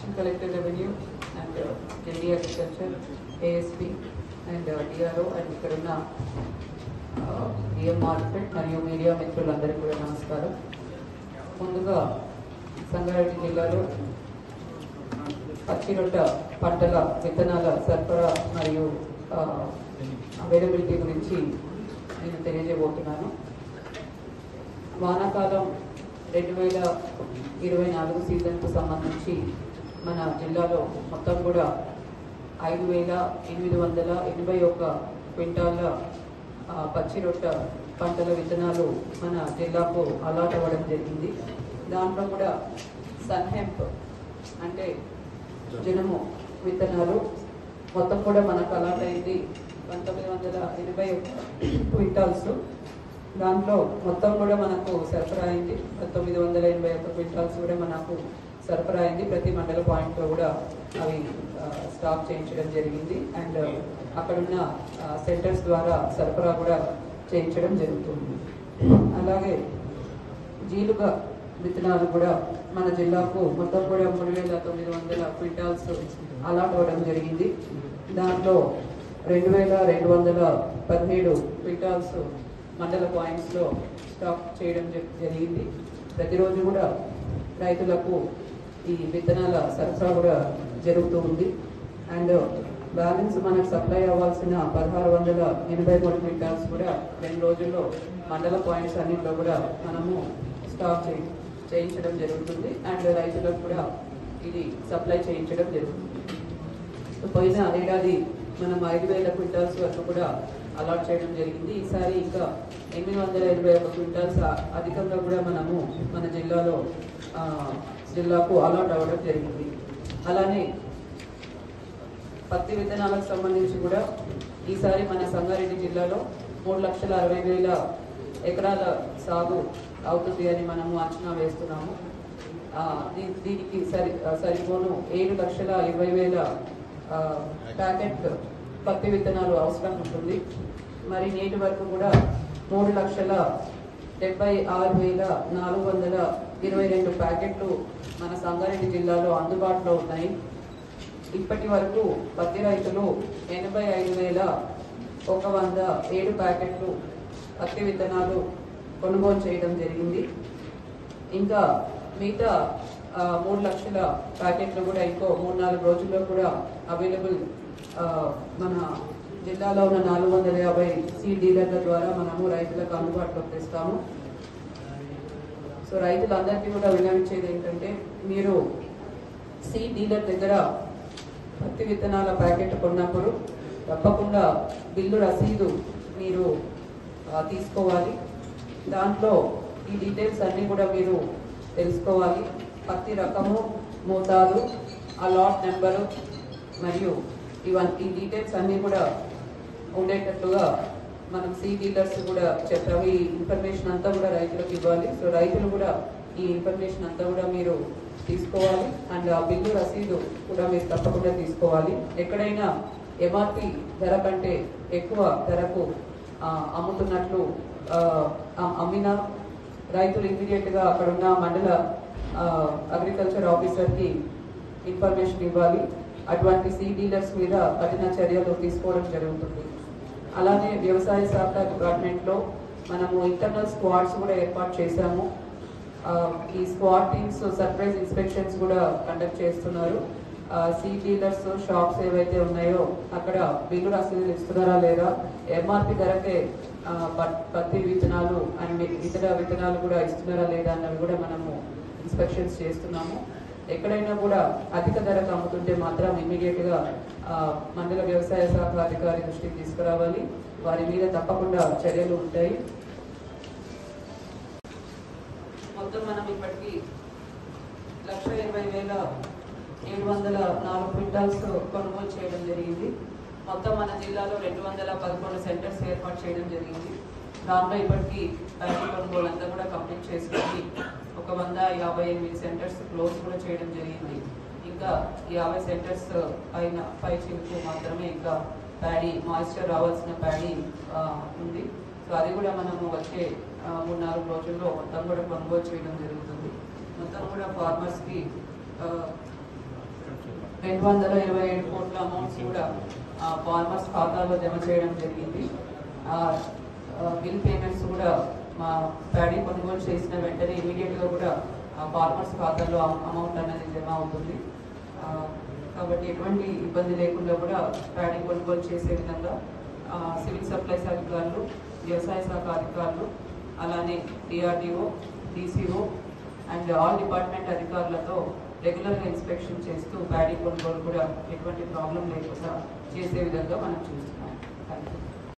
Assistant Collector Revenue and JD Agriculture, ASP and DRO and ikkadunna DM Market మరియు media మిత్రులందరికీ కూడా నమస్కారం. ముందుగా సంగారెడ్డి జిల్లాలో పచ్చిరొట్ట పంటల విత్తనాల సరఫరా మరియు అవైలబిలిటీ గురించి నేను తెలియజేయబోతున్నాను. వానాకాలం 2024 సీజన్కు సంబంధించి మన జిల్లాలో మొత్తం కూడా 5,881 క్వింటాల పచ్చిరొట్ట పంటల విత్తనాలు మన జిల్లాకు అలాట్ అవ్వడం జరిగింది. దాంట్లో కూడా సన్హెంప్ అంటే జనుము విత్తనాలు మొత్తం కూడా మనకు అలాట్ అయింది 1981 క్వింటాల్స్. దాంట్లో మొత్తం కూడా మనకు సరఫరా అయింది 981 క్వింటాల్స్ కూడా మనకు సరఫరా అయింది. ప్రతి మండల పాయింట్లో కూడా అవి స్టాక్ చేయించడం జరిగింది అండ్ అక్కడున్న సెంటర్స్ ద్వారా సరఫరా కూడా చేయించడం జరుగుతుంది. అలాగే జీలుగ విత్తనాలు కూడా మన జిల్లాకు మొత్తం కూడా 3,900 క్వింటాల్స్ అలాట్ అవ్వడం జరిగింది. దాంట్లో 2,217 క్వింటాల్స్ మండల పాయింట్స్లో స్టాక్ చేయడం జరిగింది. ప్రతిరోజు కూడా రైతులకు ఈ విత్తనాల సరఫరా కూడా జరుగుతూ ఉంది అండ్ బ్యాలెన్స్ మనకు సప్లై అవ్వాల్సిన 1,683 క్వింటాల్స్ కూడా 2 రోజుల్లో మండల పాయింట్స్ అన్నింటిలో కూడా మనము స్టాక్ చేయించడం జరుగుతుంది అండ్ రైతులకు కూడా ఇది సప్లై చేయించడం జరుగుతుంది. పోయిన ఏడాది మనం 5,000 క్వింటాల్స్ వరకు కూడా అలాట్ చేయడం జరిగింది. ఈసారి ఇంకా 881 క్వింటాల్స్ అధికంగా కూడా మనము మన జిల్లాకు అలాట్ అవ్వడం జరిగింది. అలానే పత్తి విత్తనాలకు సంబంధించి కూడా ఈసారి మన సంగారెడ్డి జిల్లాలో 3,60,000 ఎకరాల సాగు అవుతుంది అని మనము అంచనా వేస్తున్నాము. దీనికి సరిపోను 7,20,000 ప్యాకెట్ పత్తి విత్తనాలు అవసరం ఉంటుంది. మరి నేటి వరకు కూడా 3,76,422 ప్యాకెట్లు మన సంగారెడ్డి జిల్లాలో అందుబాటులో ఉన్నాయి. ఇప్పటి వరకు పత్తి రైతులు 85,107 ప్యాకెట్లు పత్తి విత్తనాలు కొనుగోలు చేయడం జరిగింది. ఇంకా మిగతా 3 లక్షల ప్యాకెట్లు కూడా ఇంకో 3-4 రోజుల్లో కూడా అవైలబుల్ మన జిల్లాలో ఉన్న 450 సీడ్ డీలర్ల ద్వారా మనము రైతులకు అందుబాటులోకి తెస్తాము. సో రైతులందరికీ కూడా విన్నవించేది ఏంటంటే, మీరు సీడ్ డీలర్ దగ్గర పత్తి విత్తనాల ప్యాకెట్ కొన్నప్పుడు తప్పకుండా బిల్లు రసీదు మీరు తీసుకోవాలి. దాంట్లో ఈ డీటెయిల్స్ అన్నీ కూడా మీరు తెలుసుకోవాలి. పత్తి రకము, మోతాదు, ఆ లాట్ నెంబరు మరియు ఈ డీటెయిల్స్ అన్నీ కూడా ఉండేటట్టుగా మనం సీ డీలర్స్ కూడా చెప్పాము. ఈ ఇన్ఫర్మేషన్ అంతా కూడా రైతులకు ఇవ్వాలి. సో రైతులు కూడా ఈ ఇన్ఫర్మేషన్ అంతా కూడా మీరు తీసుకోవాలి అండ్ ఆ బిల్లు రసీదు కూడా మీరు తప్పకుండా తీసుకోవాలి. ఎక్కడైనా ఎంఆర్పి ధర కంటే ఎక్కువ ధరకు అమ్ముతున్నట్లు అమ్మిన రైతులు ఇమీడియట్గా అక్కడున్న మండల అగ్రికల్చర్ ఆఫీసర్కి ఇన్ఫర్మేషన్ ఇవ్వాలి. అటువంటి సీ డీలర్స్ మీద కఠిన చర్యలు తీసుకోవడం జరుగుతుంది. అలానే వ్యవసాయ శాఖ డిపార్ట్మెంట్లో మనము ఇంటర్నల్ స్క్వాడ్స్ కూడా ఏర్పాటు చేశాము. ఈ స్క్వాడ్ టీమ్స్ సర్ప్రైజ్ ఇన్స్పెక్షన్స్ కూడా కండక్ట్ చేస్తున్నారు. సీ డీలర్స్ షాప్స్ ఏవైతే ఉన్నాయో అక్కడ బిల్లు రసీదులు ఇస్తున్నారా లేదా, ఎంఆర్పి ధరకే పత్తి విత్తనాలు అండ్ ఇతర విత్తనాలు కూడా ఇస్తున్నారా లేదా అన్నవి కూడా మనము ఇన్స్పెక్షన్స్ చేస్తున్నాము. ఎక్కడైనా కూడా అధిక ధరకు అమ్ముతుంటే మాత్రం ఇమీడియట్గా మండల వ్యవసాయ శాఖ అధికారి దృష్టికి తీసుకురావాలి. వారి మీద తప్పకుండా చర్యలు ఉంటాయి. మొత్తం మనం ఇప్పటికీ 1,20,704 క్వింటాల్స్ కొనుగోలు చేయడం జరిగింది. మొత్తం మన జిల్లాలో 211 సెంటర్స్ ఏర్పాటు చేయడం జరిగింది. దాంట్లో ఇప్పటికీ ప్యాడీ కొనుగోలు అంతా కూడా కంప్లీట్ చేసుకొని 158 సెంటర్స్ క్లోజ్ కూడా చేయడం జరిగింది. ఇంకా 50 సెంటర్స్ పై చిలుకు మాత్రమే ఇంకా ప్యాడీ మాయిశ్చర్ రావాల్సిన ప్యాడీ ఉంది. సో అది కూడా మనము వచ్చే 3-4 రోజుల్లో మొత్తం కూడా కొనుగోలు చేయడం జరుగుతుంది. మొత్తం కూడా ఫార్మర్స్కి 227 కోట్ల అమౌంట్స్ కూడా ఫార్మర్స్ ఖాతాలో జమ చేయడం జరిగింది. బిల్ పేమెంట్స్ కూడా మా ప్యాడీ కొనుగోలు చేసిన వెంటనే ఇమీడియట్గా కూడా ఫార్మర్స్ ఖాతాలో అమౌంట్ అనేది జమ అవుతుంది. కాబట్టి ఎటువంటి ఇబ్బంది లేకుండా కూడా ప్యాడీ కొనుగోలు చేసే విధంగా సివిల్ సప్లైస్ అధికారులు, వ్యవసాయ శాఖ అధికారులు, అలానే DRDO, DCO and all department అధికారులతో రెగ్యులర్గా ఇన్స్పెక్షన్ చేస్తూ ప్యాడీ కొనుగోలు కూడా ఎటువంటి ప్రాబ్లం లేకుండా చేసే విధంగా మనం చూస్తున్నాం. Thank you.